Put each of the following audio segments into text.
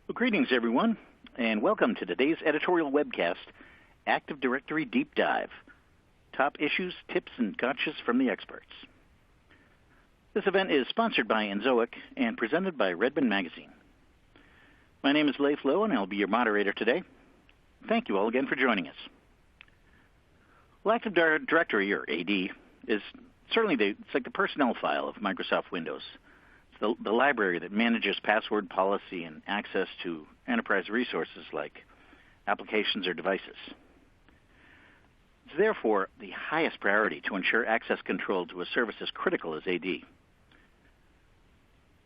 Well, greetings, everyone, and welcome to today's editorial webcast, Active Directory Deep Dive, Top Issues, Tips, and Gotchas from the Experts. This event is sponsored by Enzoic and presented by Redmond Magazine. My name is Leif Lowe, and I'll be your moderator today. Thank you all again for joining us. Well, Active Directory, or AD, is certainly it's like the personnel file of Microsoft Windows. The library that manages password policy and access to enterprise resources like applications or devices. It's therefore the highest priority to ensure access control to a service as critical as AD.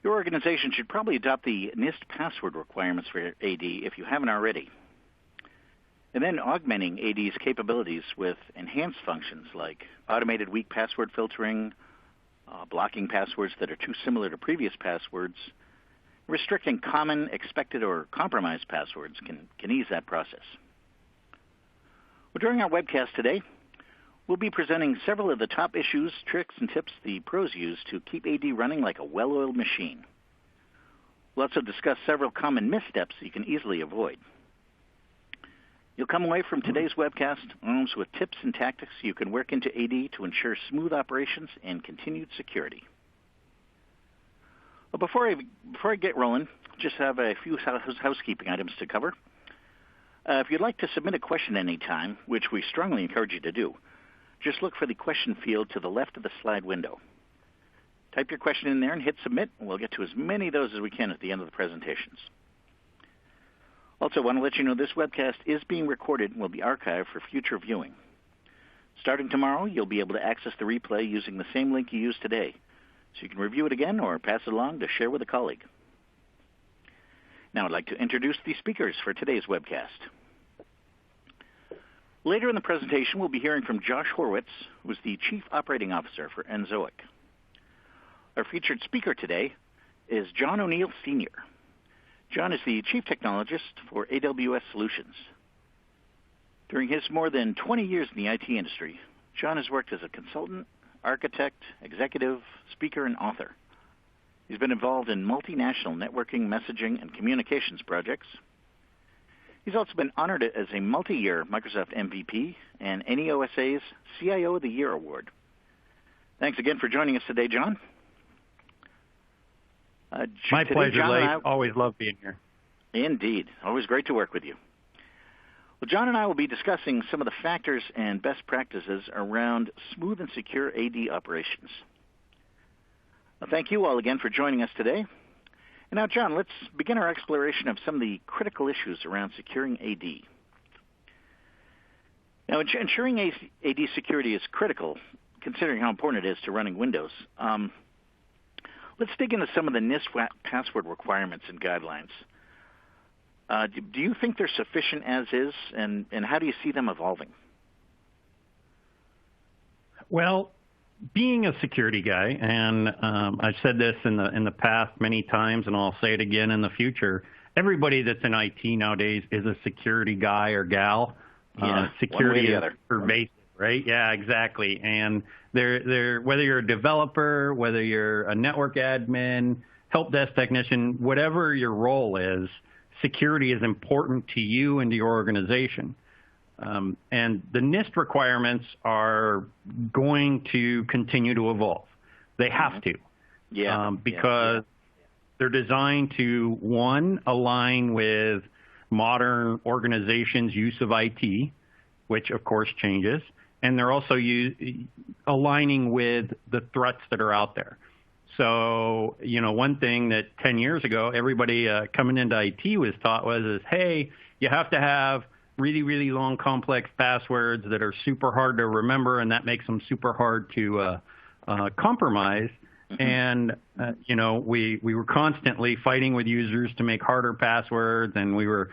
Your organization should probably adopt the NIST password requirements for AD if you haven't already, and then augmenting AD's capabilities with enhanced functions like automated weak password filtering, blocking passwords that are too similar to previous passwords, restricting common, expected, or compromised passwords can ease that process. Well, during our webcast today, we'll be presenting several of the top issues, tricks, and tips the pros use to keep AD running like a well-oiled machine. We'll also discuss several common missteps you can easily avoid. You'll come away from today's webcast armed with tips and tactics you can work into AD to ensure smooth operations and continued security. Well, before I get rolling, just have a few housekeeping items to cover. If you'd like to submit a question any time, which we strongly encourage you to do, just look for the question field to the left of the slide window. Type your question in there and hit submit, and we'll get to as many of those as we can at the end of the presentations. Also, I want to let you know this webcast is being recorded and will be archived for future viewing. Starting tomorrow, you'll be able to access the replay using the same link you used today, so you can review it again or pass it along to share with a colleague. Now I'd like to introduce the speakers for today's webcast. Later in the presentation, we'll be hearing from Josh Horwitz, who is the Chief Operating Officer for Enzoic. Our featured speaker today is John O'Neill, Sr. John is the Chief Technologist for AWS Solutions. During his more than 20 years in the IT industry, John has worked as a consultant, architect, executive, speaker, and author. He's been involved in multinational networking, messaging, and communications projects. He's also been honored as a multi-year Microsoft MVP and NEOSA's CIO of the Year Award. Thanks again for joining us today, John. My pleasure, Leif. Always love being here. Indeed. Always great to work with you. Well, John and I will be discussing some of the factors and best practices around smooth and secure AD operations. Well, thank you all again for joining us today. And now, John, let's begin our exploration of some of the critical issues around securing AD. Now, ensuring AD security is critical, considering how important it is to running Windows. Let's dig into some of the NIST password requirements and guidelines. Do you think they're sufficient as is, and how do you see them evolving? Well, being a security guy, and I've said this in the past many times, and I'll say it again in the future, everybody that's in IT nowadays is a security guy or gal. Security is pervasive, right? Yeah, exactly. And they're whether you're a developer, whether you're a network admin, help desk technician, whatever your role is, security is important to you and to your organization. And the NIST requirements are going to continue to evolve. They have to, because they're designed to, one, align with modern organizations' use of IT, which of course changes, and they're also aligning with the threats that are out there. So, one thing that 10 years ago, everybody coming into IT was taught was, hey, you have to have really, really long, complex passwords that are super hard to remember, and that makes them super hard to compromise. And, we were constantly fighting with users to make harder passwords, and we were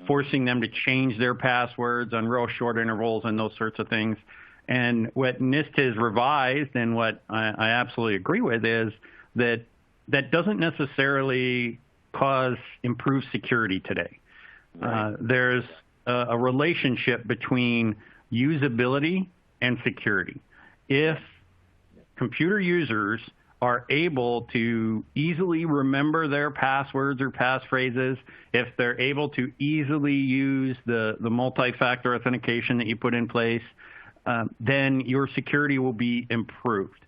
forcing them to change their passwords on real short intervals and those sorts of things. And what NIST has revised, and what I absolutely agree with, is that doesn't necessarily cause improved security today. Right. There's a relationship between usability and security. If computer users are able to easily remember their passwords or passphrases, if they're able to easily use the multi-factor authentication that you put in place, then your security will be improved.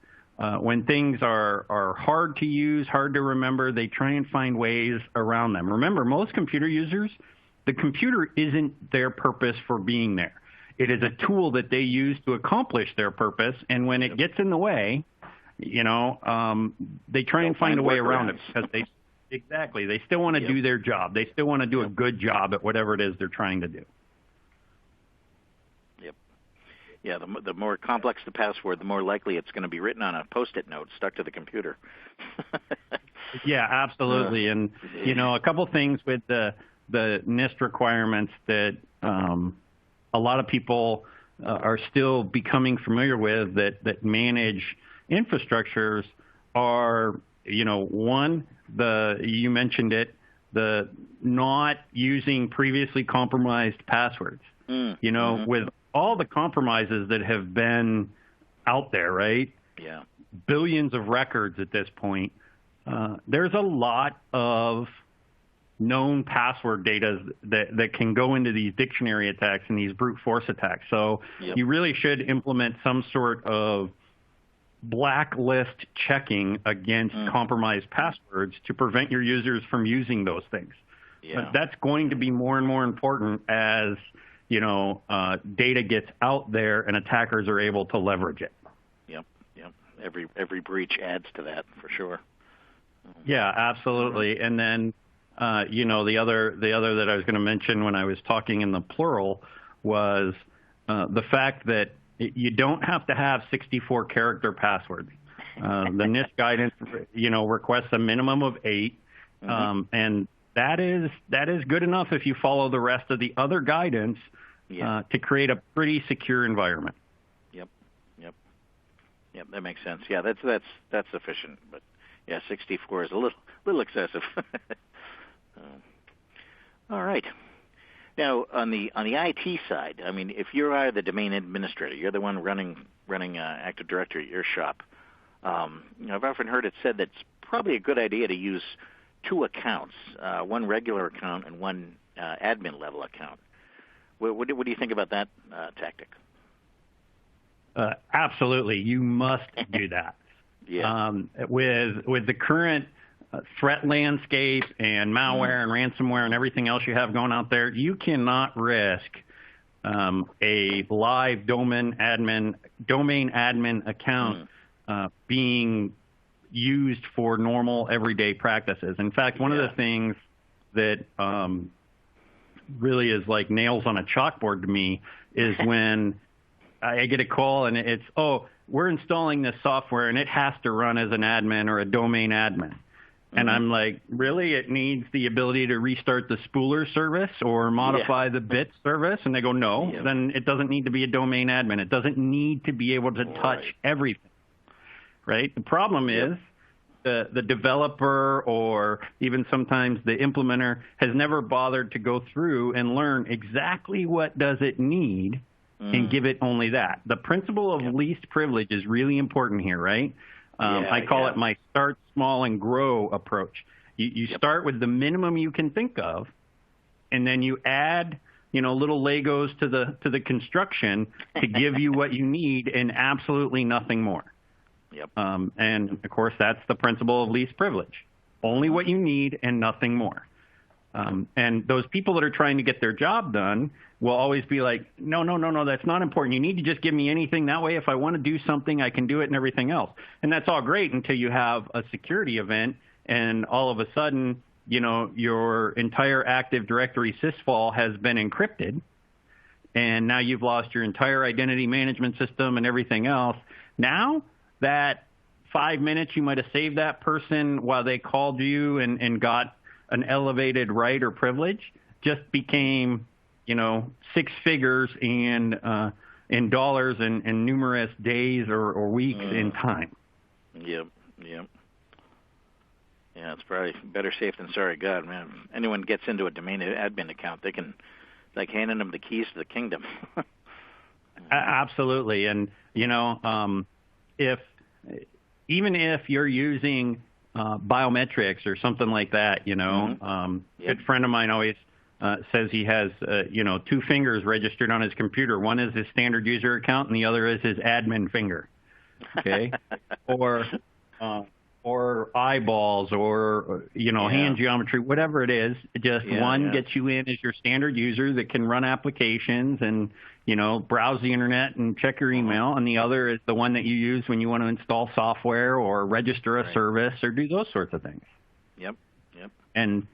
When things are hard to use, hard to remember, they try and find ways around them. Remember, most computer users, the computer isn't their purpose for being there. It is a tool that they use to accomplish their purpose, and when it gets in the way, they try and find a way around it because they still want to do their job. They still want to do a good job at whatever it is they're trying to do. Yep. Yeah, the more complex the password, the more likely it's going to be written on a Post-it note stuck to the computer. Yeah, absolutely. And, a couple things with the NIST requirements that a lot of people are still becoming familiar with that manage infrastructures are, one, you mentioned it, the not using previously compromised passwords. With all the compromises that have been out there, right? Yeah. Billions of records at this point. There's a lot of known password data that can go into these dictionary attacks and these brute force attacks. So you really should implement some sort of blacklist checking against compromised passwords to prevent your users from using those things. Yeah. That's going to be more and more important as data gets out there and attackers are able to leverage it. Yep. Every breach adds to that for sure. Yeah, absolutely. And then the other that I was going to mention when I was talking in the plural was the fact that you don't have to have 64-character passwords. The NIST guidance, requests a minimum of 8, and that is good enough if you follow the rest of the other guidance to create a pretty secure environment. Yep, that makes sense. Yeah, that's sufficient. But yeah, 64 is a little excessive. All right. Now, on the IT side, I mean, if you are the domain administrator, you're the one running Active Directory at your shop. I've often heard it said that it's probably a good idea to use 2 accounts, one regular account and one admin level account. What do you think about that tactic? Absolutely, you must do that. Yeah. With the current threat landscape and malware and ransomware and everything else you have going out there, you cannot risk a live domain admin account being used for normal everyday practices. In fact, one of the things that really is like nails on a chalkboard to me is when I get a call and it's, we're installing this software and it has to run as an admin or a domain admin. And I'm like, really? It needs the ability to restart the spooler service or modify the bit service? And they go, no, then it doesn't need to be a domain admin. It doesn't need to be able to touch everything, right? The problem is the developer or even sometimes the implementer has never bothered to go through and learn exactly what does it need and give it only that. The principle of least privilege is really important here, right? I call it my start small and grow approach. You start with the minimum you can think of, and then you add, little Legos to the construction to give you what you need and absolutely nothing more. Yep. And of course, that's the principle of least privilege. Only what you need and nothing more. And those people that are trying to get their job done will always be like, no, that's not important. You need to just give me anything. That way, if I want to do something, I can do it and everything else. And that's all great until you have a security event and all of a sudden, your entire Active Directory sysvol has been encrypted. And now you've lost your entire identity management system and everything else. Now that 5 minutes you might have saved that person while they called you and got an elevated right or privilege just became, 6 figures in dollars and numerous days or weeks in time. Yep. Yeah, it's probably better safe than sorry. God, man, anyone gets into a domain admin account, they can, like handing them the keys to the kingdom. Absolutely. And, if even if you're using biometrics or something like that, good friend of mine always says he has, 2 fingers registered on his computer. One is his standard user account, and the other is his admin finger. Okay, or eyeballs, or hand geometry, whatever it is. Just one gets you in as your standard user that can run applications and browse the internet and check your email, and the other is the one that you use when you want to install software or register a service or do those sorts of things. Yep. And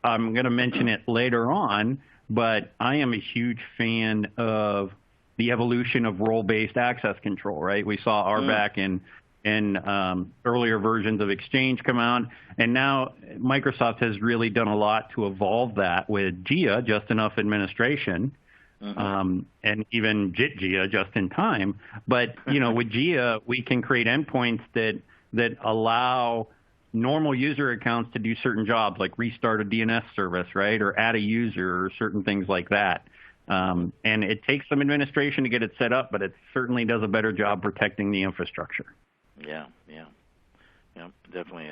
I'm going to mention it later on, but I am a huge fan of the evolution of role-based access control. Right? We saw RBAC in earlier versions of Exchange come out, and now Microsoft has really done a lot to evolve that with JIA, just enough administration. And even JIT-JIA, just in time. But, with JIA, we can create endpoints that allow normal user accounts to do certain jobs, like restart a DNS service, right, or add a user or certain things like that. And it takes some administration to get it set up, but it certainly does a better job protecting the infrastructure. Yeah, definitely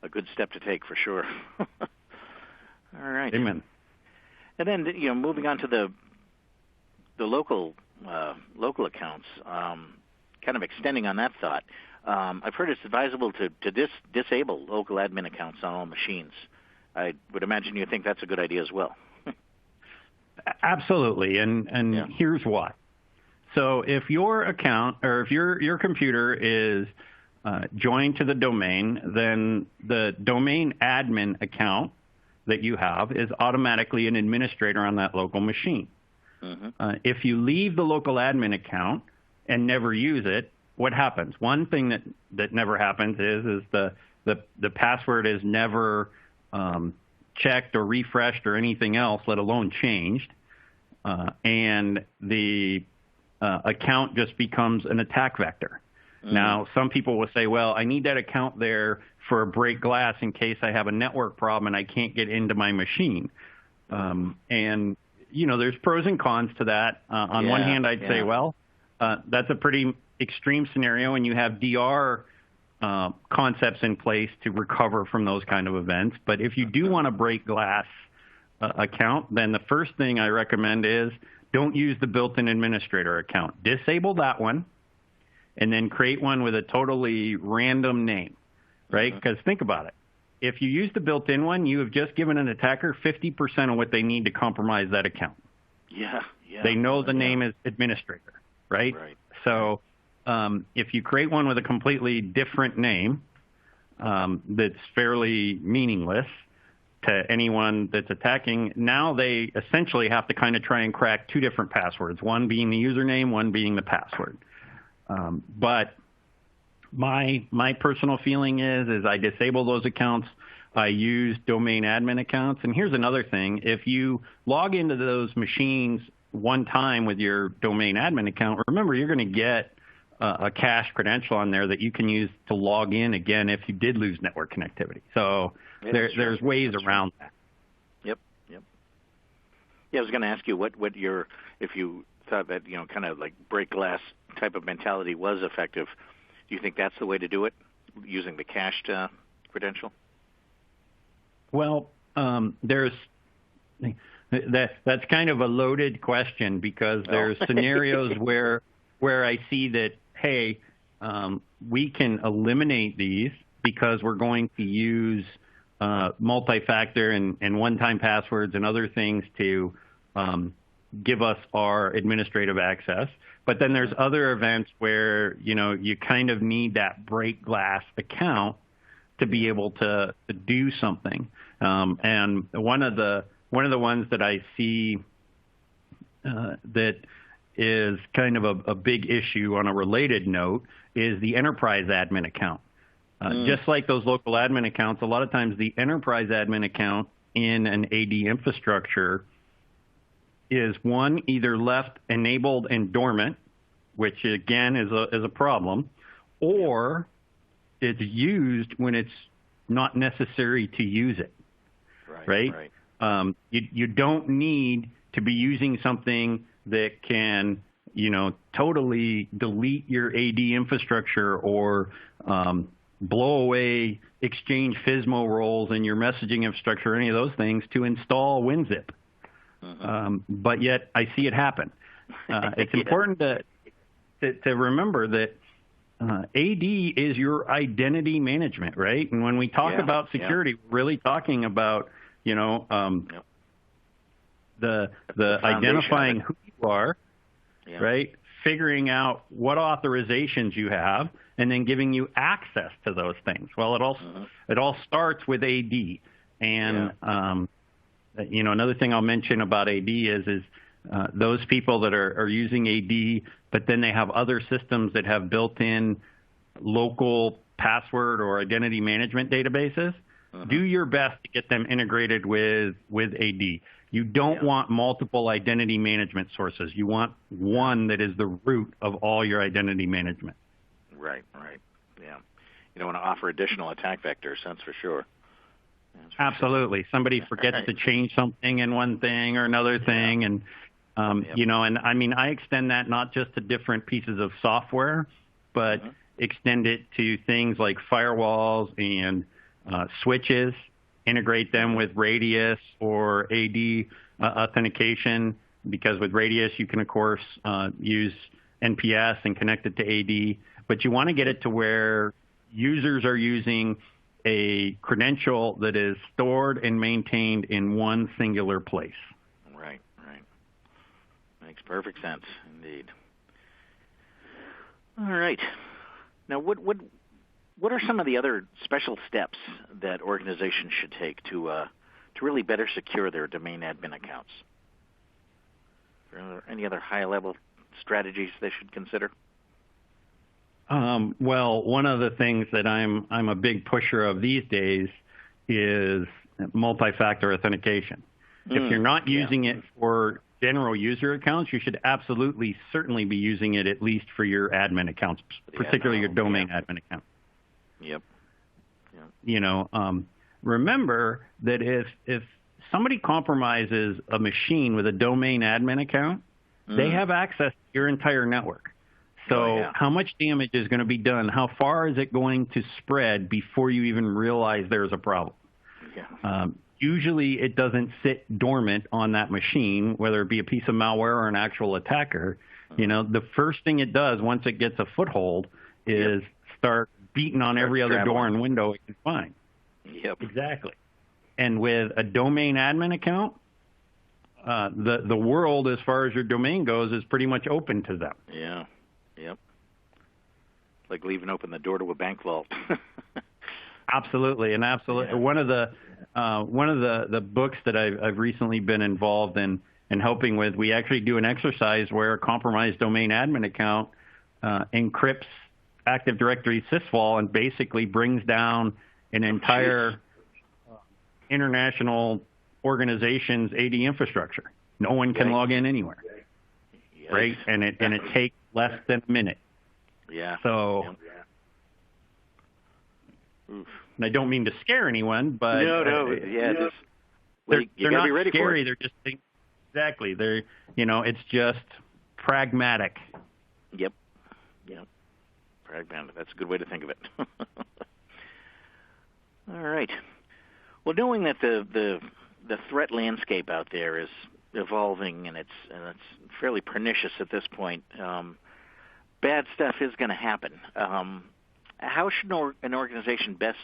a good step to take for sure. All right. Amen. And then, moving on to the local accounts, kind of extending on that thought, I've heard it's advisable to disable local admin accounts on all machines. I would imagine you think that's a good idea as well. Absolutely, and here's why. So if your account, or if your computer is joined to the domain, then the domain admin account that you have is automatically an administrator on that local machine. If you leave the local admin account and never use it, what happens? One thing that never happens is the password is never checked or refreshed or anything else, let alone changed, and the account just becomes an attack vector. Now, some people will say, well, I need that account there for a break glass in case I have a network problem and I can't get into my machine. And, there's pros and cons to that. On one hand, I'd say, well, that's a pretty extreme scenario, and you have DR concepts in place to recover from those kind of events. But if you do want to break glass account, then the first thing I recommend is don't use the built-in administrator account. Disable that one, and then create one with a totally random name, right? Because think about it. If you use the built-in one, you have just given an attacker 50% of what they need to compromise that account. Yeah. They know the name is administrator, right? So if you create one with a completely different name that's fairly meaningless to anyone that's attacking, now they essentially have to kind of try and crack 2 different passwords, one being the username, one being the password. But my personal feeling is I disable those accounts. I use domain admin accounts. And here's another thing. If you log into those machines one time with your domain admin account, remember you're going to get a cached credential on there that you can use to log in again if you did lose network connectivity. So there's ways around that. Yep. Yeah, I was going to ask you if you thought that, kind of like break glass type of mentality was effective. Do you think that's the way to do it, using the cached credential? Well, that's kind of a loaded question, because there's scenarios where I see that, hey, we can eliminate these because we're going to use multi-factor and one-time passwords and other things to give us our administrative access. But then there's other events where, you kind of need that break glass account to be able to do something. And one of the ones that I see that is kind of a big issue on a related note is the enterprise admin account. Just like those local admin accounts, a lot of times the enterprise admin account in an AD infrastructure is either left enabled and dormant, which again is a problem, or it's used when it's not necessary to use it. Right? You don't need to be using something that can, totally delete your AD infrastructure or blow away Exchange FSMO roles in your messaging infrastructure, any of those things, to install WinZip. But yet I see it happen. It's important to remember that AD is your identity management, right? And when we talk about security, we're really talking about, the identifying who you are, right? Figuring out what authorizations you have, and then giving you access to those things. Well, it all starts with AD. And another thing I'll mention about AD is those people that are using AD, but then they have other systems that have built-in local password or identity management databases. Do your best to get them integrated with AD. You don't want multiple identity management sources. You want one that is the root of all your identity management. Right. Yeah. You don't want to offer additional attack vectors, that's for sure. Absolutely. Somebody forgets to change something in one thing or another thing. And, and I mean, I extend that not just to different pieces of software, but extend it to things like firewalls and switches, integrate them with Radius or AD authentication, because with Radius you can, of course, use NPS and connect it to AD. But you want to get it to where users are using a credential that is stored and maintained in one singular place. Right. Makes perfect sense, indeed. All right. Now, what are some of the other special steps that organizations should take to really better secure their domain admin accounts? Are there any other high-level strategies they should consider? Well, one of the things that I'm a big pusher of these days is multi-factor authentication. If you're not using it for general user accounts, you should certainly be using it at least for your admin accounts, particularly your domain admin account. Yep. Remember that if somebody compromises a machine with a domain admin account, they have access to your entire network. So how much damage is going to be done? How far is it going to spread before you even realize there's a problem? Usually it doesn't sit dormant on that machine, whether it be a piece of malware or an actual attacker. The first thing it does once it gets a foothold is start beating on every other door and window it can find. Yep. Exactly. And with a domain admin account, the world, as far as your domain goes, is pretty much open to them. Yeah. Yep. Like leaving open the door to a bank vault. Absolutely. One of the books that I've recently been involved in and helping with, we actually do an exercise where a compromised domain admin account encrypts Active Directory sysvol and basically brings down an entire international organization's AD infrastructure. No one can log in anywhere, right? And it takes less than a minute. Yeah. So, and I don't mean to scare anyone, but they're not scary. They're just exactly. It's just pragmatic. Yep. Pragmatic. That's a good way to think of it. All right. Well, knowing that the threat landscape out there is evolving and it's fairly pernicious at this point, bad stuff is going to happen. How should an organization best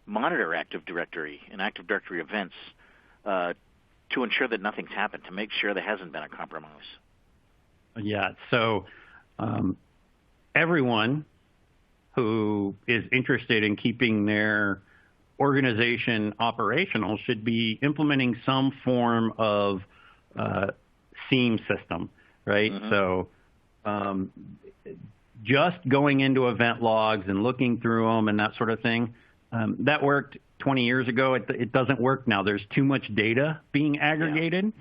monitor Active Directory and Active Directory events to ensure that nothing's happened, to make sure there hasn't been a compromise? Yeah. So everyone who is interested in keeping their organization operational should be implementing some form of SIEM system, right? So just going into event logs and looking through them and that sort of thing, that worked 20 years ago. It doesn't work now. There's too much data being aggregated.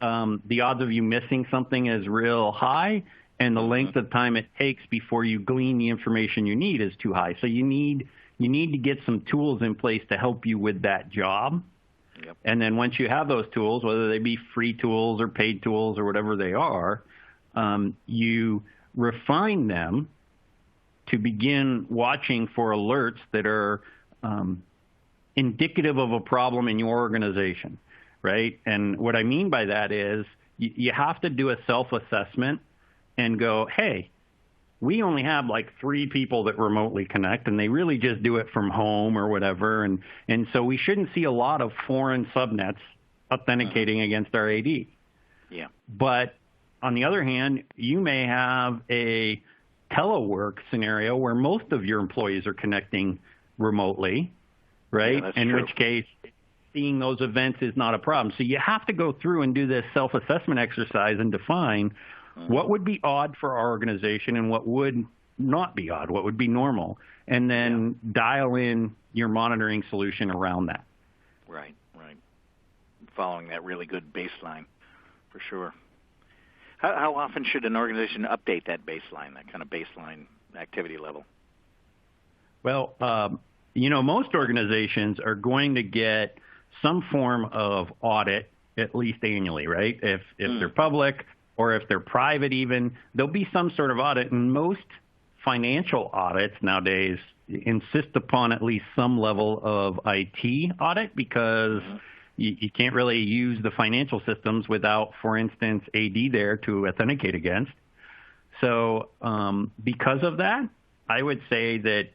The odds of you missing something is real high, and the length of time it takes before you glean the information you need is too high. So you need to get some tools in place to help you with that job. And then once you have those tools, whether they be free tools or paid tools or whatever they are, you refine them to begin watching for alerts that are indicative of a problem in your organization, right? And what I mean by that is you have to do a self-assessment and go, hey, we only have like 3 people that remotely connect, and they really just do it from home or whatever. And so we shouldn't see a lot of foreign subnets authenticating against our AD. Yeah. But on the other hand, you may have a telework scenario where most of your employees are connecting remotely, right? Yeah, that's in true. which case, seeing those events is not a problem. So you have to go through and do this self-assessment exercise and define what would be odd for our organization and what would not be odd, what would be normal, and then dial in your monitoring solution around that. Right. Following that really good baseline, for sure. How often should an organization update that baseline, that kind of baseline activity level? Well, most organizations are going to get some form of audit at least annually, right? If they're public or if they're private even, there'll be some sort of audit. And most financial audits nowadays insist upon at least some level of IT audit because you can't really use the financial systems without, for instance, AD there to authenticate against. So because of that, I would say that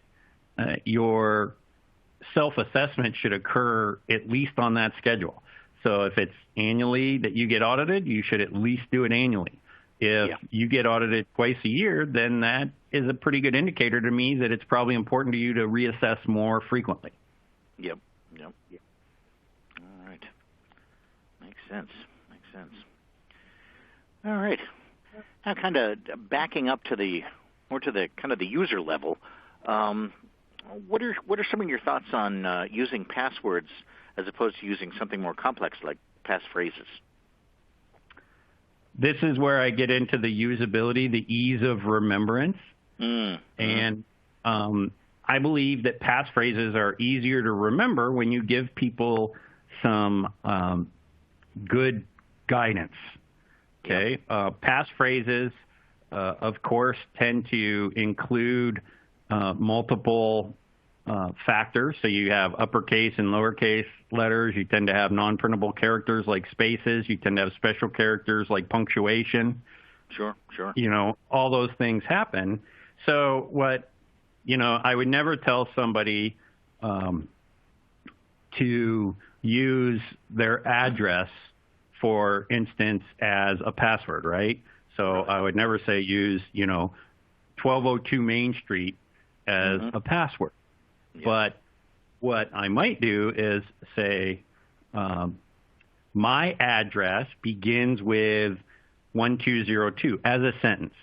your self-assessment should occur at least on that schedule. So if it's annually that you get audited, you should at least do it annually. If you get audited twice a year, then that is a pretty good indicator to me that it's probably important to you to reassess more frequently. Yep. All right. Makes sense. All right. Now, kind of backing up to the kind of the user level, what are some of your thoughts on using passwords as opposed to using something more complex like passphrases? This is where I get into the usability, the ease of remembrance. And I believe that passphrases are easier to remember when you give people some good guidance. Okay, passphrases, of course, tend to include multiple factors. So you have uppercase and lowercase letters. You tend to have non-printable characters like spaces. You tend to have special characters like punctuation. Sure. All those things happen. So what, I would never tell somebody to use their address, for instance, as a password, right? So I would never say use, 1202 Main Street as a password. But what I might do is say, my address begins with 1202 as a sentence,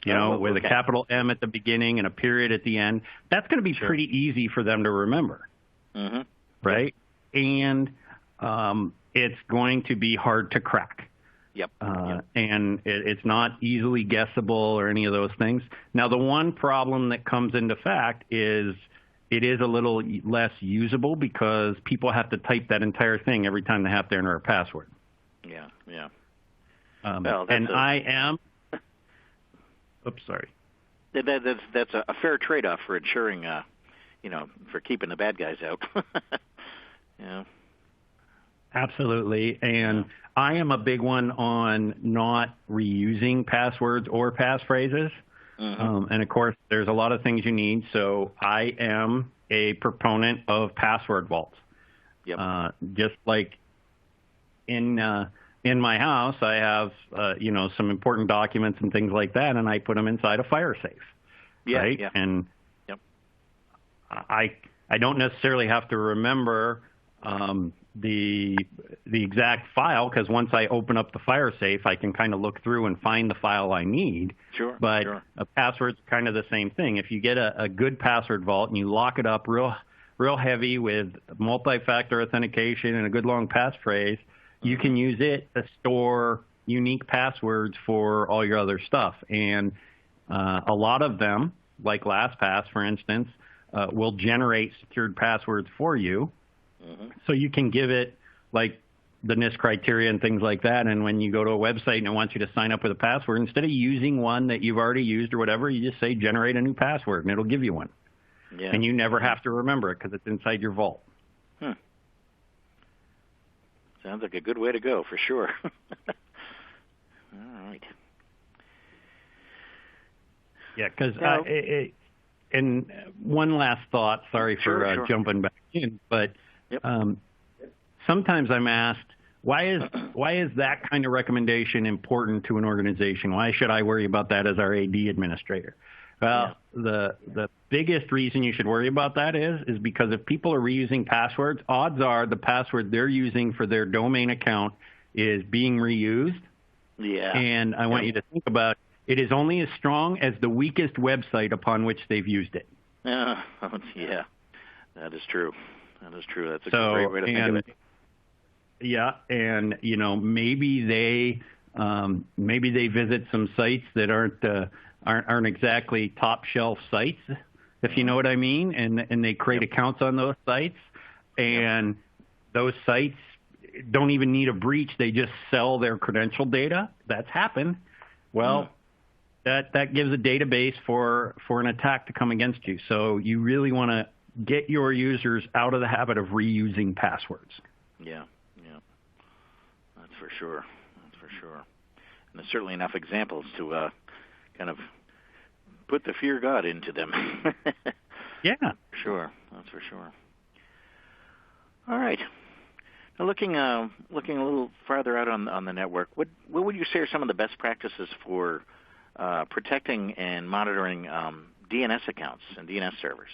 with a capital M at the beginning and a period at the end. That's going to be pretty easy for them to remember, right? And it's going to be hard to crack. And it's not easily guessable or any of those things. Now, the one problem that comes into fact is it is a little less usable because people have to type that entire thing every time they have to enter a password. I am... Oops, sorry. That's a fair trade-off for ensuring, for keeping the bad guys out. Absolutely. And I am a big one on not reusing passwords or passphrases. And, of course, there's a lot of things you need. So I am a proponent of password vaults. Just like in my house, I have, some important documents and things like that, and I put them inside a fire safe. Right? And I don't necessarily have to remember the exact file, because once I open up the fire safe, I can kind of look through and find the file I need. But a password's kind of the same thing. If you get a good password vault and you lock it up real heavy with multi-factor authentication and a good long passphrase, you can use it to store unique passwords for all your other stuff. And a lot of them, like LastPass, for instance, will generate secured passwords for you. So you can give it like the NIST criteria and things like that. And when you go to a website and it wants you to sign up with a password, instead of using one that you've already used or whatever, you just say generate a new password and it'll give you one. Yeah. And you never have to remember it because it's inside your vault. Sounds like a good way to go for sure. All right. Yeah, because and one last thought. Sorry for jumping back in, but sometimes I'm asked, why is that kind of recommendation important to an organization? Why should I worry about that as our AD administrator? Well, the biggest reason you should worry about that is because if people are reusing passwords, odds are the password they're using for their domain account is being reused. Yeah. And I want you to think about it is only as strong as the weakest website upon which they've used it. Yeah, that is true. That is true. That's a great way to think of it. Yeah, and maybe they visit some sites that aren't exactly top shelf sites, if you know what I mean, and they create accounts on those sites, and those sites don't even need a breach; they just sell their credential data. That's happened. Well, that gives a database for an attack to come against you. So you really want to get your users out of the habit of reusing passwords. Yeah, that's for sure. And there's certainly enough examples to kind of put the fear of God into them. Yeah. Sure, that's for sure. All right. Now looking a little farther out on the network, what would you say are some of the best practices for protecting and monitoring DNS accounts and DNS servers?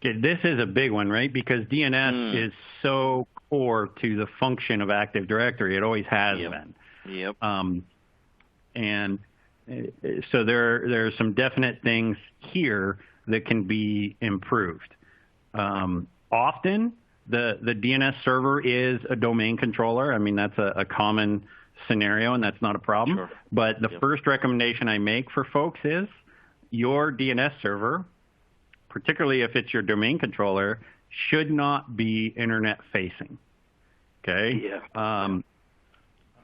Okay, this is a big one, right? Because DNS is so core to the function of Active Directory. It always has been. Yep. And so there are some definite things here that can be improved. Often, the DNS server is a domain controller. I mean, that's a common scenario, and that's not a problem. Sure. But the first recommendation I make for folks is your DNS server, particularly if it's your domain controller, should not be internet-facing. Okay? Yeah.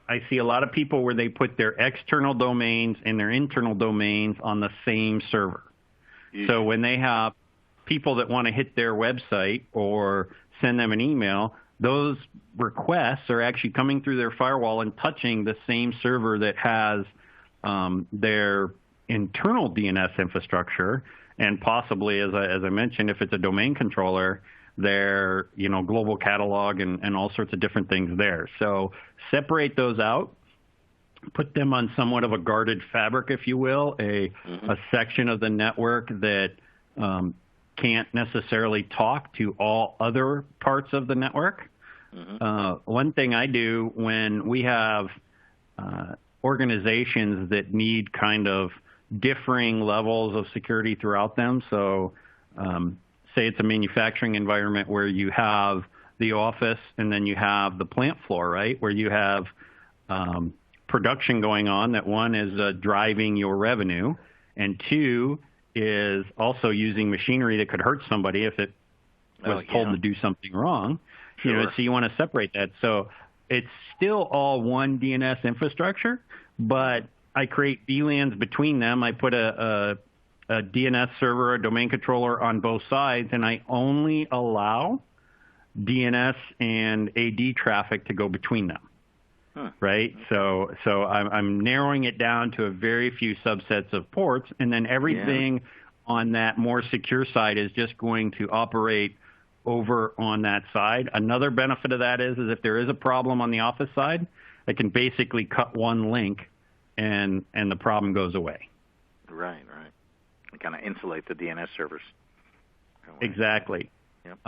I see a lot of people where they put their external domains and their internal domains on the same server. Yeah. So when they have people that want to hit their website or send them an email, those requests are actually coming through their firewall and touching the same server that has their internal DNS infrastructure, and possibly, as I mentioned, if it's a domain controller, their global catalog and all sorts of different things there. So separate those out, put them on somewhat of a guarded fabric, if you will, a section of the network that can't necessarily talk to all other parts of the network. One thing I do when we have organizations that need kind of differing levels of security throughout them, so say it's a manufacturing environment where you have the office and then you have the plant floor, right, where you have production going on, that one is driving your revenue, and two is also using machinery that could hurt somebody if it was told to do something wrong. Sure. So you want to separate that. So it's still all one DNS infrastructure, but I create VLANs between them. I put a DNS server, a domain controller on both sides, and I only allow DNS and AD traffic to go between them. Right? So I'm narrowing it down to a very few subsets of ports, and then everything on that more secure side is just going to operate over on that side. Another benefit of that is if there is a problem on the office side, I can basically cut one link and the problem goes away. Right. Kind of insulate the DNS servers. Exactly. Yep.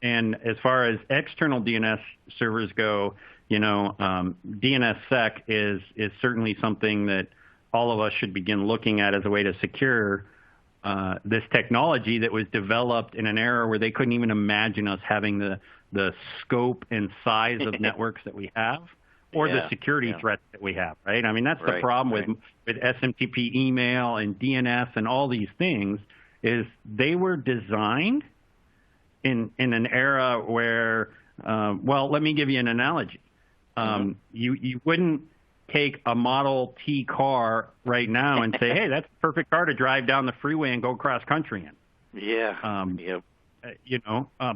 And as far as external DNS servers go, DNSSEC is certainly something that all of us should begin looking at as a way to secure this technology that was developed in an era where they couldn't even imagine us having the scope and size of networks that we have, or the security threats that we have, right? I mean, that's the problem with SMTP email and DNS and all these things, is they were designed in an era where Well, let me give you an analogy. You wouldn't take a Model T car right now and say, hey, that's the perfect car to drive down the freeway and go cross country in. Yeah. Yep.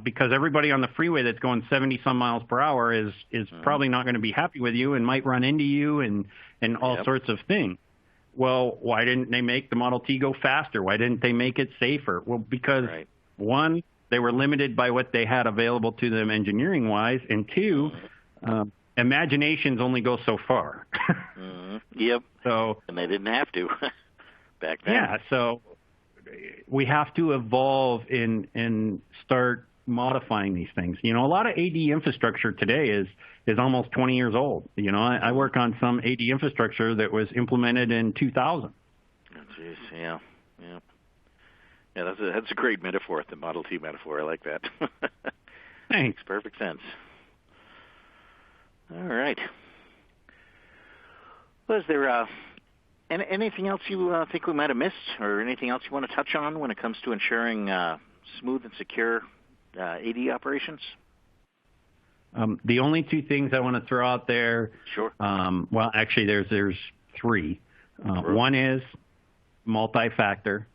Because everybody on the freeway that's going 70 some miles per hour is probably not going to be happy with you and might run into you and all sorts of things. Well, why didn't they make the Model T go faster? Why didn't they make it safer? Well, because one, they were limited by what they had available to them engineering wise, and two, imaginations only go so far. Yep. So, and they didn't have to back then. Yeah. So we have to evolve and start modifying these things. A lot of AD infrastructure today is almost 20 years old. I work on some AD infrastructure that was implemented in 2000. Oh, geez, yeah. Yeah, that's a great metaphor, the Model T metaphor. I like that. Thanks. Makes perfect sense. All right. Well, is there anything else you think we might have missed, or anything else you want to touch on when it comes to ensuring smooth and secure AD operations? The only two things I want to throw out there. Sure. Well, actually, there's three. One is multi-factor,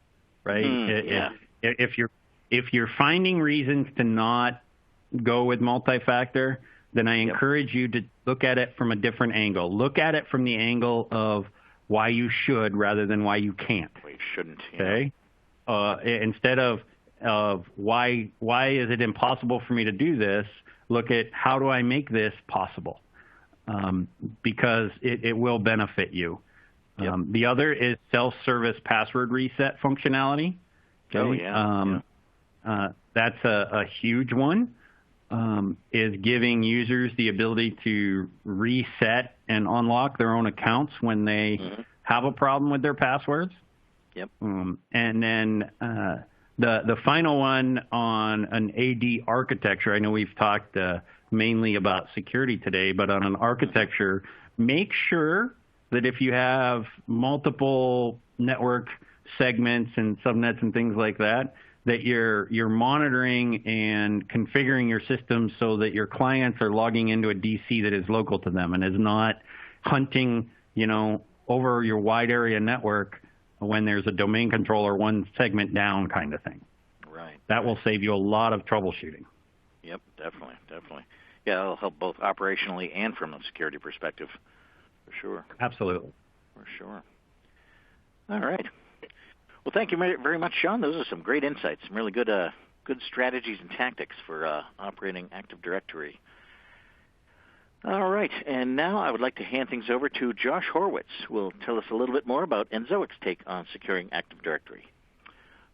right? If you're finding reasons to not go with multi-factor, then I encourage you to look at it from a different angle. Look at it from the angle of why you should rather than why you can't. Why you shouldn't. Okay. Instead of why is it impossible for me to do this? Look at how do I make this possible, because it will benefit you. The other is self-service password reset functionality. Okay? That's a huge one. Is giving users the ability to reset and unlock their own accounts when they have a problem with their passwords. Yep. And then the final one on an AD architecture, I know we've talked mainly about security today, but on an architecture, make sure that if you have multiple network segments and subnets and things like that, that you're monitoring and configuring your system so that your clients are logging into a DC that is local to them and is not hunting, over your wide area network when there's a domain controller one segment down kind of thing. Right. That will save you a lot of troubleshooting. Yep, definitely. Yeah, it'll help both operationally and from a security perspective, for sure. Absolutely. For sure. All right. Well, thank you very much, Sean. Those are some great insights, some really good strategies and tactics for operating Active Directory. All right, and now I would like to hand things over to Josh Horwitz, who will tell us a little bit more about Enzoic's take on securing Active Directory.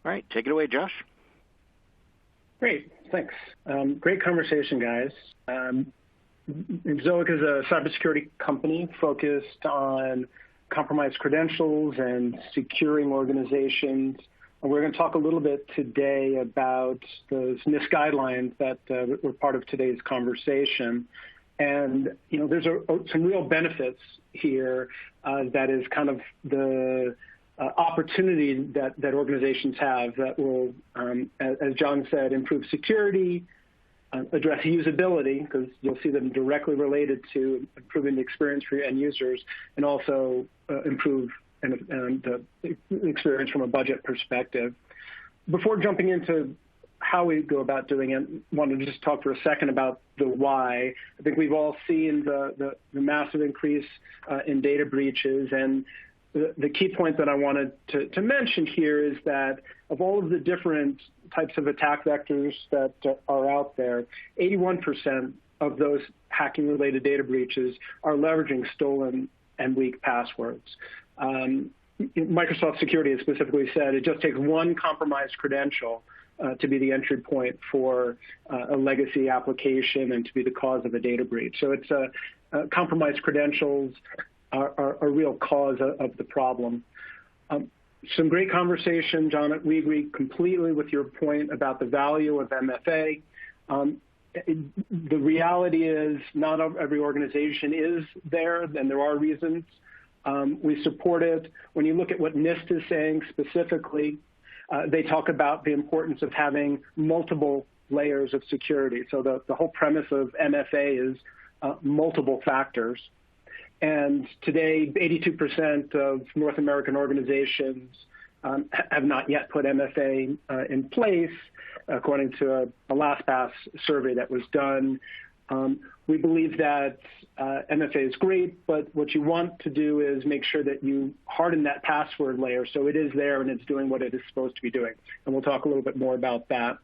All right, take it away, Josh. Great, thanks. Great conversation, guys. Enzoic is a cybersecurity company focused on compromised credentials and securing organizations. And we're going to talk a little bit today about those NIST guidelines that were part of today's conversation. And, there's some real benefits here that is kind of the opportunity that organizations have that will, as John said, improve security, address usability, because you'll see them directly related to improving the experience for your end users, and also improve the experience from a budget perspective. Before jumping into how we go about doing it, I wanted to just talk for a second about the why. I think we've all seen the massive increase in data breaches, and the key point that I wanted to mention here is that of all of the different types of attack vectors that are out there, 81% of those hacking-related data breaches are leveraging stolen and weak passwords. Microsoft Security has specifically said it just takes one compromised credential to be the entry point for a legacy application and to be the cause of a data breach. So it's compromised credentials are a real cause of the problem. Some great conversation, John. We agree completely with your point about the value of MFA. The reality is not every organization is there, and there are reasons. We support it. When you look at what NIST is saying specifically, they talk about the importance of having multiple layers of security. So the whole premise of MFA is multiple factors. And today, 82% of North American organizations have not yet put MFA in place, according to a LastPass survey that was done. We believe that MFA is great, but what you want to do is make sure that you harden that password layer so it is there and it's doing what it is supposed to be doing. And we'll talk a little bit more about that.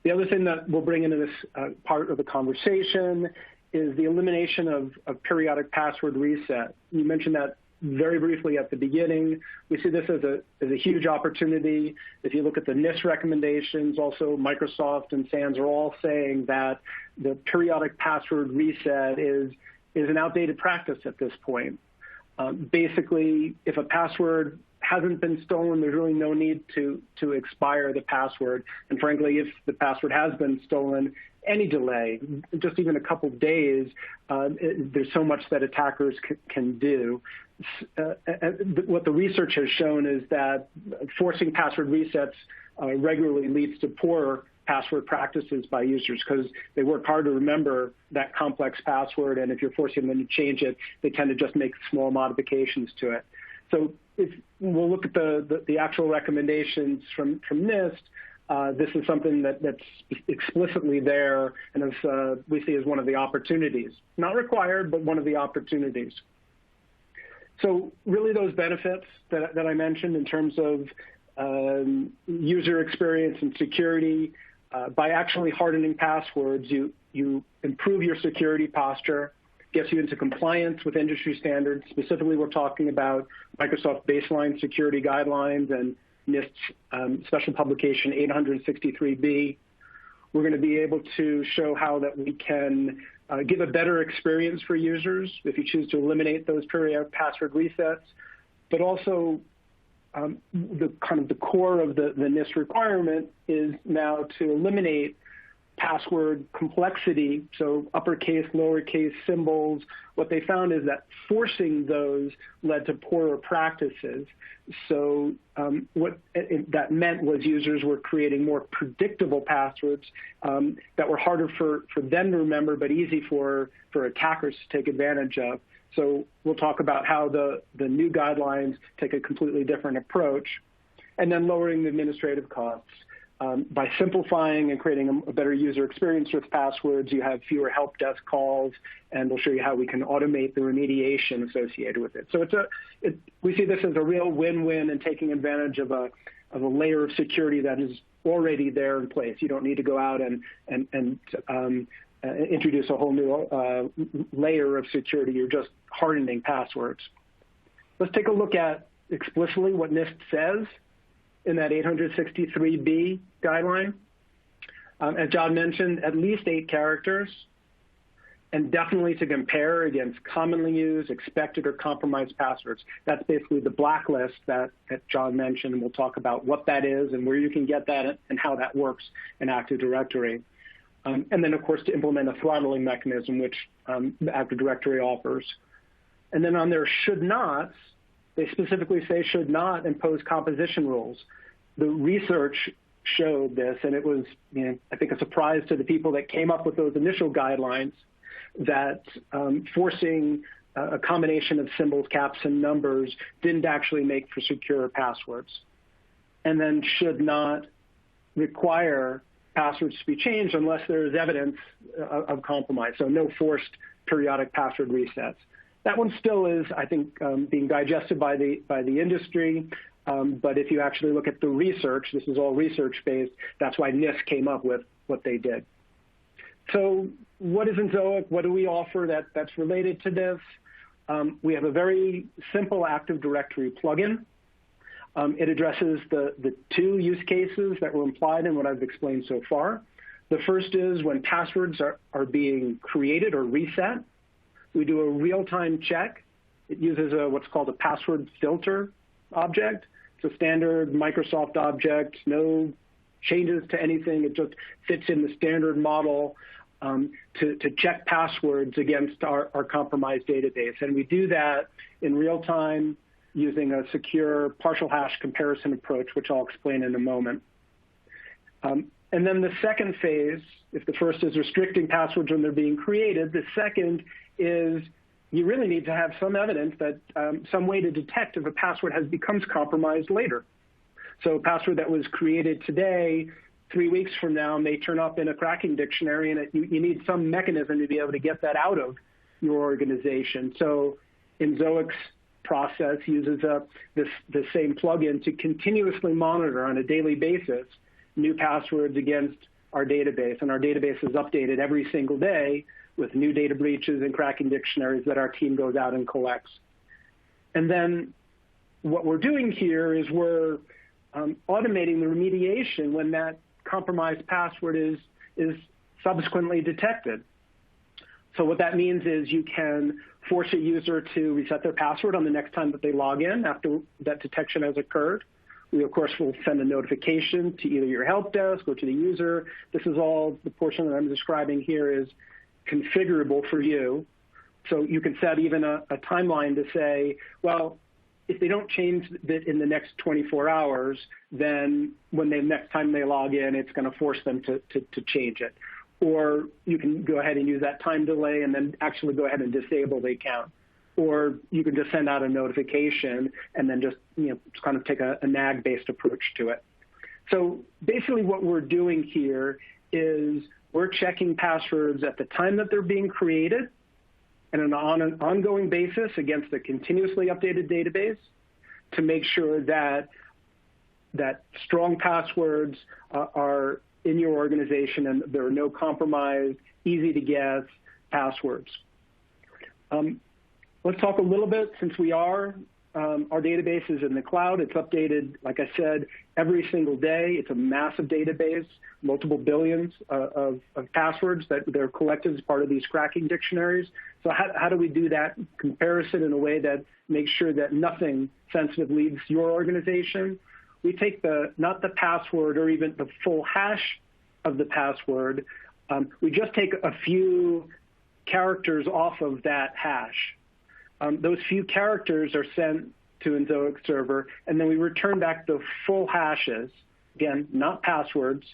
The other thing that we'll bring into this part of the conversation is the elimination of periodic password reset. You mentioned that very briefly at the beginning. We see this as a huge opportunity. If you look at the NIST recommendations, also Microsoft and SANS are all saying that the periodic password reset is an outdated practice at this point. Basically, if a password hasn't been stolen, there's really no need to expire the password. And frankly, if the password has been stolen, any delay, just even a couple days, there's so much that attackers can do. What the research has shown is that forcing password resets regularly leads to poor password practices by users because they work hard to remember that complex password, and if you're forcing them to change it, they tend to just make small modifications to it. So if we'll look at the actual recommendations from NIST, this is something that's explicitly there and as we see as one of the opportunities. Not required, but one of the opportunities. So really those benefits that I mentioned in terms of user experience and security, by actually hardening passwords, you improve your security posture, gets you into compliance with industry standards. Specifically, we're talking about Microsoft Baseline Security Guidelines and NIST's special publication 863B. We're going to be able to show how that we can give a better experience for users if you choose to eliminate those periodic password resets, but also the core of the NIST requirement is now to eliminate password complexity, so uppercase, lowercase symbols. What they found is that forcing those led to poorer practices. So what that meant was users were creating more predictable passwords that were harder for them to remember, but easy for attackers to take advantage of. So we'll talk about how the new guidelines take a completely different approach, and then lowering the administrative costs. By simplifying and creating a better user experience with passwords, you have fewer help desk calls, and we'll show you how we can automate the remediation associated with it. So we see this as a real win-win and taking advantage of a layer of security that is already there in place. You don't need to go out and introduce a whole new layer of security. You're just hardening passwords. Let's take a look at explicitly what NIST says in that 863B guideline. As John mentioned, at least 8 characters, and definitely to compare against commonly used, expected, or compromised passwords. That's basically the blacklist that John mentioned, and we'll talk about what that is and where you can get that and how that works in Active Directory. And then, of course, to implement a throttling mechanism, which Active Directory offers. And then on their should nots, they specifically say should not impose composition rules. The research showed this, and it was, I think, a surprise to the people that came up with those initial guidelines that forcing a combination of symbols, caps, and numbers didn't actually make for secure passwords. And then should not require passwords to be changed unless there is evidence of compromise, so no forced periodic password resets. That one still is, I think, being digested by the industry. But if you actually look at the research, this is all research-based, that's why NIST came up with what they did. So what is Zoic? What do we offer that's related to this? We have a very simple Active Directory plugin. It addresses the 2 use cases that were implied in what I've explained so far. The first is when passwords are being created or reset. We do a real-time check. It uses what's called a password filter object. It's a standard Microsoft object, no changes to anything. It just fits in the standard model to check passwords against our compromised database. And we do that in real time using a secure partial hash comparison approach, which I'll explain in a moment. And then the second phase, if the first is restricting passwords when they're being created, the second is you really need to have some evidence that some way to detect if a password becomes compromised later. So a password that was created today, 3 weeks from now, may turn up in a cracking dictionary, and you need some mechanism to be able to get that out of your organization. So Inzoic's process uses the same plugin to continuously monitor on a daily basis new passwords against our database. And our database is updated every single day with new data breaches and cracking dictionaries that our team goes out and collects. And then what we're doing here is we're automating the remediation when that compromised password is subsequently detected. So what that means is you can force a user to reset their password on the next time that they log in after that detection has occurred. We, of course, will send a notification to either your help desk or to the user. This is all the portion that I'm describing here is configurable for you. So you can set even a timeline to say, well, if they don't change it in the next 24 hours, then next time they log in, it's going to force them to change it. Or you can go ahead and use that time delay and then actually go ahead and disable the account. Or you can just send out a notification and then just kind of take a nag-based approach to it. So basically what we're doing here is we're checking passwords at the time that they're being created and on an ongoing basis against a continuously updated database to make sure that strong passwords are in your organization and there are no compromised, easy-to-guess passwords. Let's talk a little bit, since our database is in the cloud. It's updated, like I said, every single day. It's a massive database, multiple billions of passwords that they're collected as part of these cracking dictionaries. So how do we do that comparison in a way that makes sure that nothing sensitive leaves your organization? We take not the password or even the full hash of the password. We just take a few characters off of that hash. Those few characters are sent to Inzoic server, and then we return back the full hashes, again, not passwords,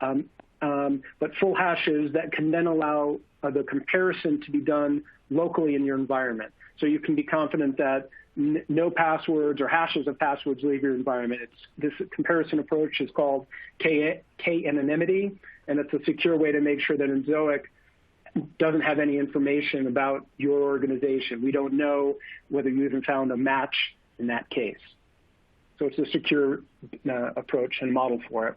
but full hashes that can then allow the comparison to be done locally in your environment. So you can be confident that no passwords or hashes of passwords leave your environment. This comparison approach is called K-anonymity, and it's a secure way to make sure that Inzoic doesn't have any information about your organization. We don't know whether you even found a match in that case. So it's a secure approach and model for it.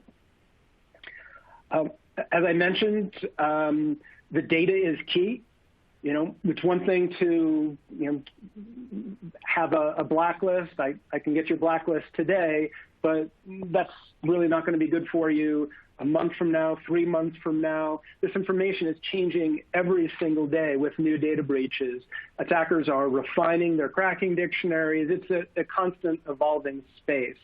As I mentioned, the data is key. It's one thing to have a blacklist. I can get your blacklist today, but that's really not going to be good for you a month from now, 3 months from now. This information is changing every single day with new data breaches. Attackers are refining their cracking dictionaries. It's a constant evolving space.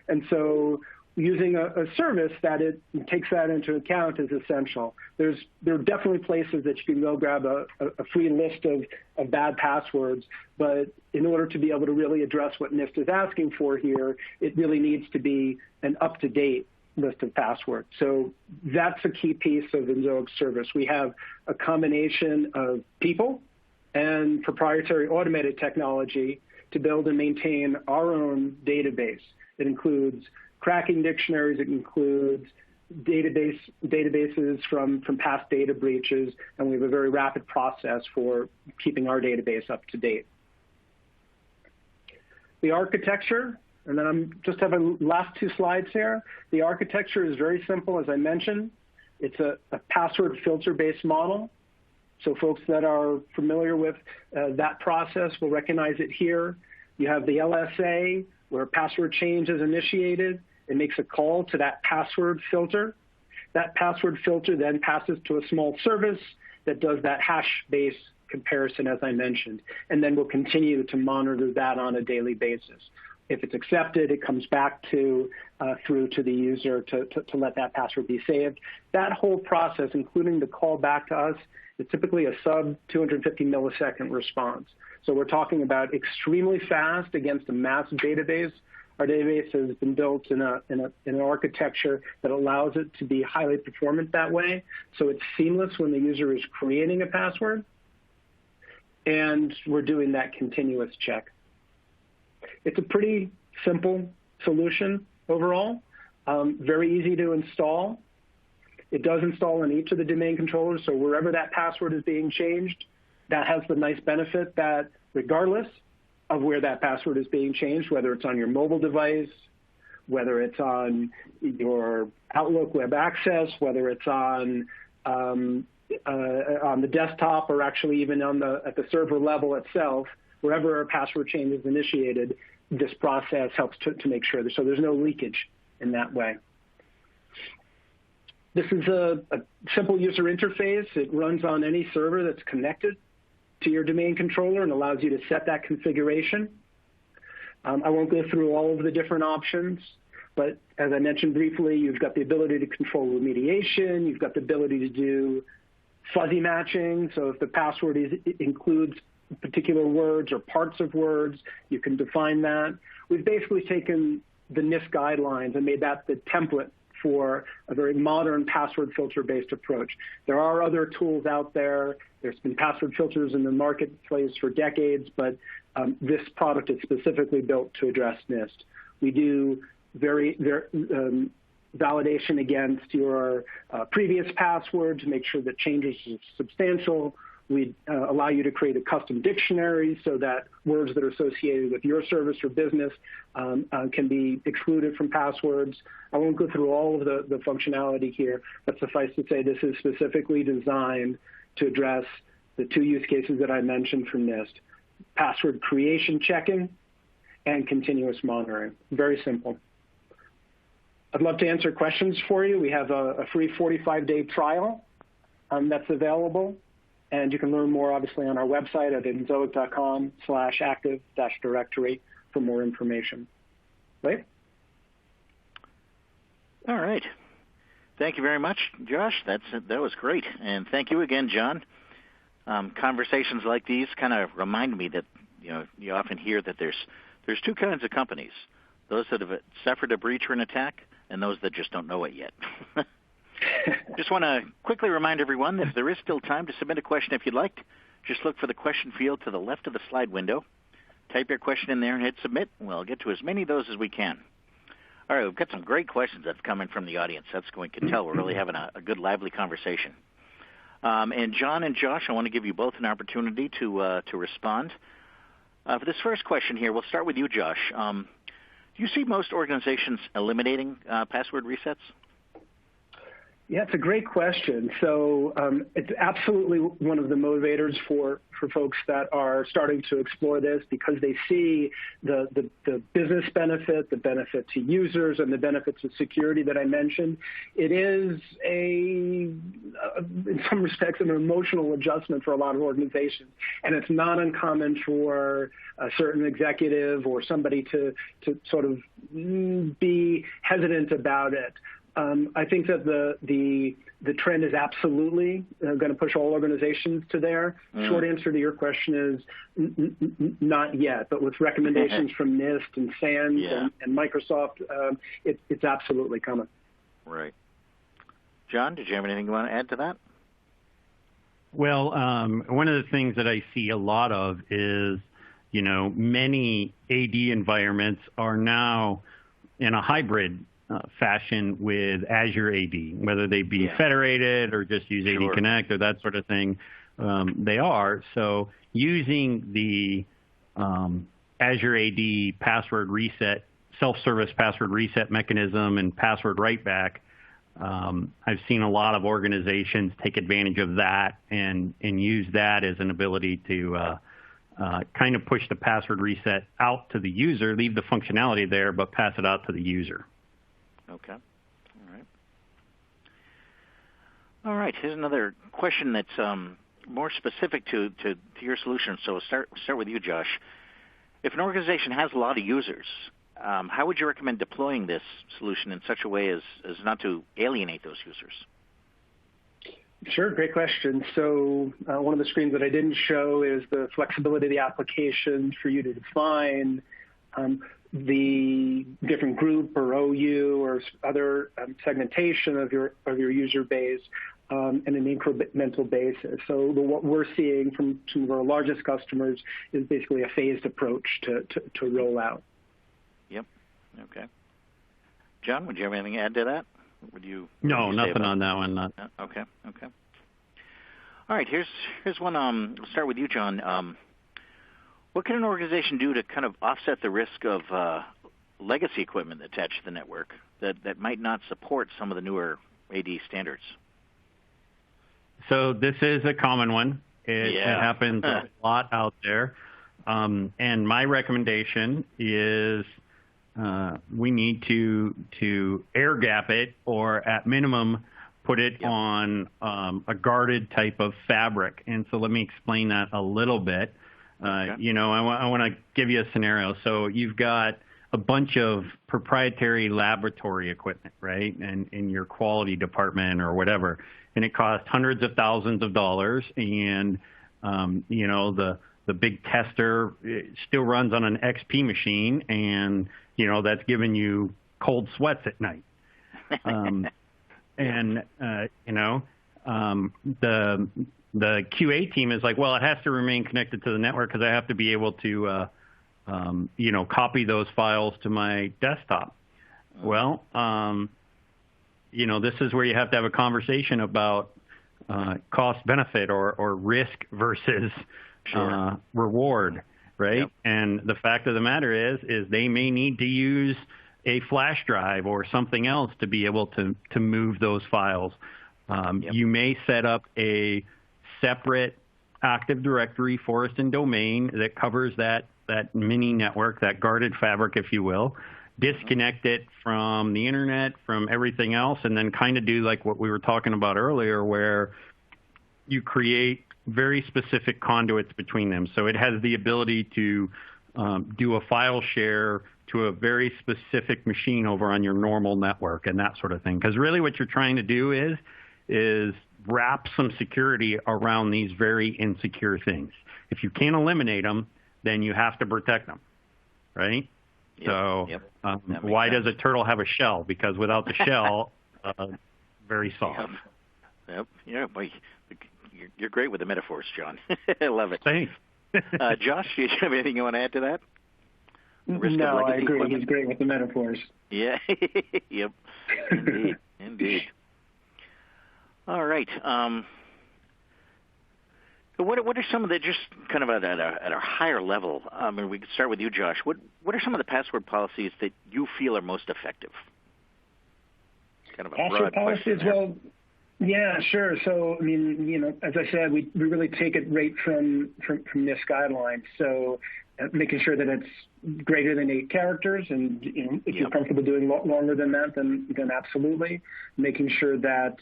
And so using a service that it takes that into account is essential. There are definitely places that you can go grab a free list of bad passwords, but in order to be able to really address what NIST is asking for here, it really needs to be an up-to-date list of passwords. So that's a key piece of Inzoic's service. We have a combination of people and proprietary automated technology to build and maintain our own database. It includes cracking dictionaries, it includes databases from past data breaches, and we have a very rapid process for keeping our database up to date. The architecture, and then I'm just having last 2 slides here. The architecture is very simple, as I mentioned. It's a password filter-based model. So folks that are familiar with that process will recognize it here. You have the LSA, where password change is initiated. It makes a call to that password filter. That password filter then passes to a small service that does that hash-based comparison, as I mentioned, and then we'll continue to monitor that on a daily basis. If it's accepted, it comes back through to the user to let that password be saved. That whole process, including the call back to us, is typically a sub 250 millisecond response. So we're talking about extremely fast against a massive database Our database has been built in an architecture that allows it to be highly performant that way. So it's seamless when the user is creating a password, and we're doing that continuous check. It's a pretty simple solution overall, very easy to install. It does install in each of the domain controllers, so wherever that password is being changed, that has the nice benefit that regardless of where that password is being changed, whether it's on your mobile device, whether it's on your Outlook web access, whether it's on the desktop, or actually even at the server level itself, wherever a password change is initiated, this process helps to make sure so there's no leakage in that way. This is a simple user interface. It runs on any server that's connected to your domain controller and allows you to set that configuration. I won't go through all of the different options, but as I mentioned briefly, you've got the ability to control remediation. You've got the ability to do fuzzy matching. So if the password includes particular words or parts of words, you can define that. We've basically taken the NIST guidelines and made that the template for a very modern password filter-based approach. There are other tools out there. There's been password filters in the marketplace for decades, but this product is specifically built to address NIST. We do validation against your previous password to make sure that changes are substantial. We allow you to create a custom dictionary so that words that are associated with your service or business can be excluded from passwords. I won't go through all of the functionality here, but suffice to say this is specifically designed to address the two use cases that I mentioned from NIST: password creation checking and continuous monitoring. Very simple. I'd love to answer questions for you. We have a free 45-day trial that's available. And you can learn more, obviously, on our website at inzoic.com/active-directory for more information. Right? All right. Thank you very much, Josh. That was great. And thank you again, John. Conversations like these kind of remind me that you often hear that there's two kinds of companies: those that have suffered a breach or an attack, and those that just don't know it yet. Just want to quickly remind everyone that there is still time to submit a question if you'd like. Just look for the question field to the left of the slide window. Type your question in there and hit submit. We'll get to as many of those as we can. All right, we've got some great questions that's coming from the audience. That's we can tell we're really having a good, lively conversation. And John and Josh, I want to give you both an opportunity to respond. For this first question here, we'll start with you, Josh. Do you see most organizations eliminating password resets? Yeah, it's a great question. So it's absolutely one of the motivators for folks that are starting to explore this, because they see the business benefit, the benefit to users, and the benefits of security that I mentioned. It is in some respects, an emotional adjustment for a lot of organizations, and it's not uncommon for a certain executive or somebody to sort of be hesitant about it. I think that the trend is absolutely going to push all organizations to there. Short answer to your question is not yet, but with recommendations from NIST and SANS and Microsoft, it's absolutely coming. Right. John, did you have anything you want to add to that? Well, one of the things that I see a lot of is, many AD environments are now in a hybrid fashion with Azure AD, whether they be federated or just use AD Connect or that sort of thing. They are. So using the Azure AD password reset, self-service password reset mechanism and password write back, I've seen a lot of organizations take advantage of that and use that as an ability to kind of push the password reset out to the user, leave the functionality there, but pass it out to the user. Okay. All right. Here's another question that's more specific to your solution. So we'll start with you, Josh. If an organization has a lot of users, how would you recommend deploying this solution in such a way as not to alienate those users? Sure, great question. So one of the screens that I didn't show is the flexibility of the application for you to define the different group or OU or other segmentation of your user base in an incremental basis. So what we're seeing from some of our largest customers is basically a phased approach to roll out. Yep. Okay. John, would you have anything to add to that? No, nothing on that one. Okay. All right, here's one. We'll start with you, John. What can an organization do to kind of offset the risk of legacy equipment attached to the network that might not support some of the newer AD standards? So this is a common one. It happens a lot out there. And my recommendation is we need to air gap it, or at minimum put it on a guarded type of fabric. And so let me explain that a little bit. I want to give you a scenario. So you've got a bunch of proprietary laboratory equipment, right, and in your quality department or whatever, and it costs hundreds of thousands of dollars, and the big tester still runs on an XP machine, and that's giving you cold sweats at night. The QA team is like, well, it has to remain connected to the network because I have to be able to, copy those files to my desktop. Well, this is where you have to have a conversation about cost benefit or risk versus reward, right? Yep. And the fact of the matter is they may need to use a flash drive or something else to be able to move those files. You may set up a separate Active Directory forest and domain that covers that mini network, that guarded fabric, if you will, disconnect it from the internet, from everything else, and then kind of do like what we were talking about earlier, where you create very specific conduits between them. So it has the ability to do a file share to a very specific machine over on your normal network and that sort of thing. Because really what you're trying to do is wrap some security around these very insecure things. If you can't eliminate them, then you have to protect them, right? So why does a turtle have a shell? Because without the shell, very soft. Yep. Yeah, boy, you're great with the metaphors, John. I love it. Thanks. Josh, do you have anything you want to add to that? No, I agree. He's great with the metaphors. Yeah. Yep. Indeed. All right. What are some of the, just kind of at a higher level, we could start with you, Josh. What are some of the password policies that you feel are most effective? Kind of a password broad question policies, well, yeah, sure. So, as I said, we really take it right from NIST guidelines. So making sure that it's greater than 8 characters, and if you're comfortable doing longer than that, then absolutely. Making sure that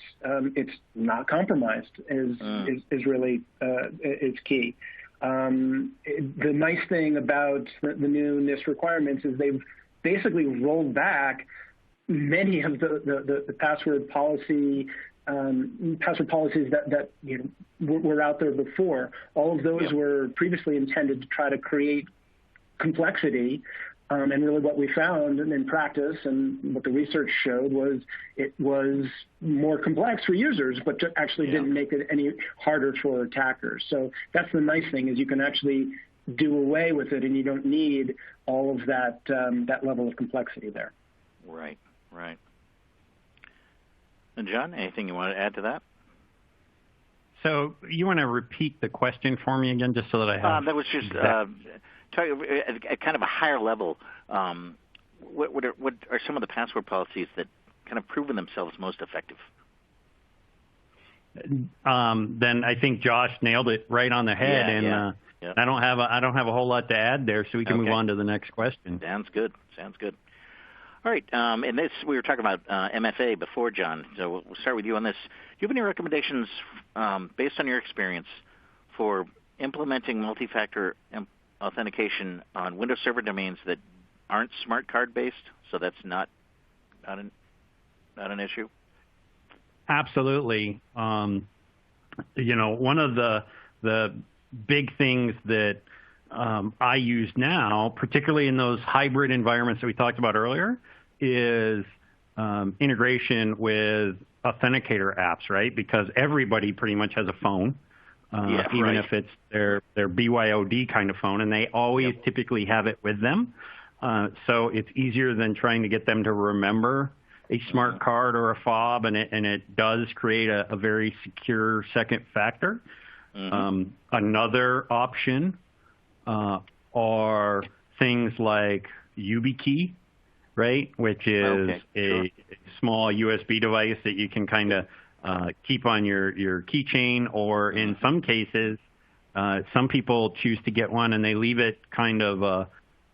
it's not compromised is really is key. The nice thing about the new NIST requirements is they've basically rolled back many of the password policies that were out there before. All of those were previously intended to try to create complexity, and really what we found in practice and what the research showed was it was more complex for users, but actually didn't make it any harder for attackers. So that's the nice thing, is you can actually do away with it, and you don't need all of that level of complexity there. Right. And John, anything you want to add to that? So you want to repeat the question for me again, just so that I have... That was just at kind of a higher level. What are some of the password policies that kind of proven themselves most effective? Then I think Josh nailed it right on the head, I don't have a whole lot to add there, so we can move on to the next question. Sounds good. All right, and this, we were talking about MFA before, John, so we'll start with you on this. Do you have any recommendations based on your experience for implementing multi-factor authentication on Windows Server domains that aren't smart card based, so that's not an issue? Absolutely. One of the big things that I use now, particularly in those hybrid environments that we talked about earlier, is integration with authenticator apps, right? Because everybody pretty much has a phone, even if it's their BYOD kind of phone, and they always typically have it with them. So it's easier than trying to get them to remember a smart card or a fob, and it does create a very secure second factor. Another option are things like YubiKey, right, which is a small USB device that you can kind of keep on your keychain, or in some cases, some people choose to get one and they leave it kind of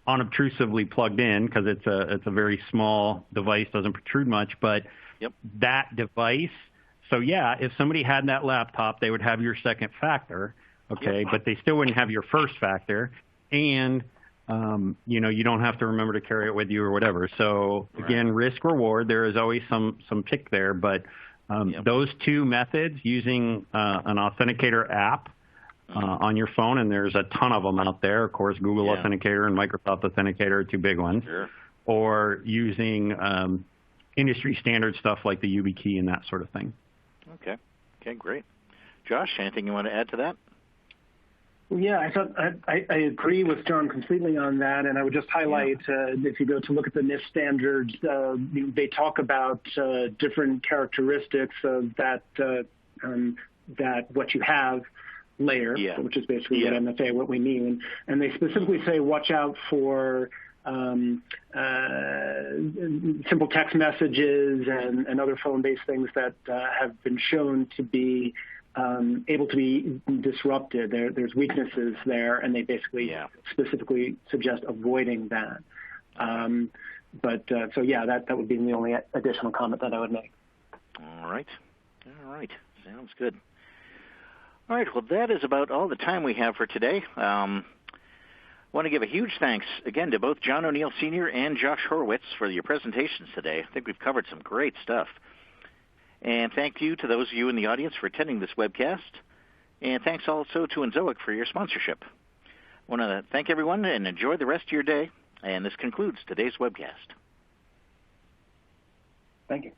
unobtrusively plugged in because it's a very small device, doesn't protrude much, but that device. So yeah, if somebody had that laptop, they would have your second factor, but they still wouldn't have your first factor, and you don't have to remember to carry it with you or whatever. So again, risk reward, there is always some pick there, but those two methods, using an authenticator app on your phone, and there's a ton of them out there. Of course, Google Authenticator and Microsoft Authenticator are two big ones. Or using industry standard stuff like the YubiKey and that sort of thing. Okay, great. Josh, anything you want to add to that? Yeah, I agree with John completely on that, and I would just highlight if you go to look at the NIST standards, they talk about different characteristics of that what you have layer, which is basically what MFA, what we mean, and they specifically say watch out for simple text messages and other phone-based things that have been shown to be able to be disrupted. There's weaknesses there, and they basically specifically suggest avoiding that. That would be the only additional comment that I would make. All right. Sounds good. All right, well, that is about all the time we have for today. I want to give a huge thanks again to both John O'Neill Sr. and Josh Horowitz for your presentations today. I think we've covered some great stuff. And thank you to those of you in the audience for attending this webcast. And thanks also to Enzoic for your sponsorship. I want to thank everyone and enjoy the rest of your day. And this concludes today's webcast. Thank you.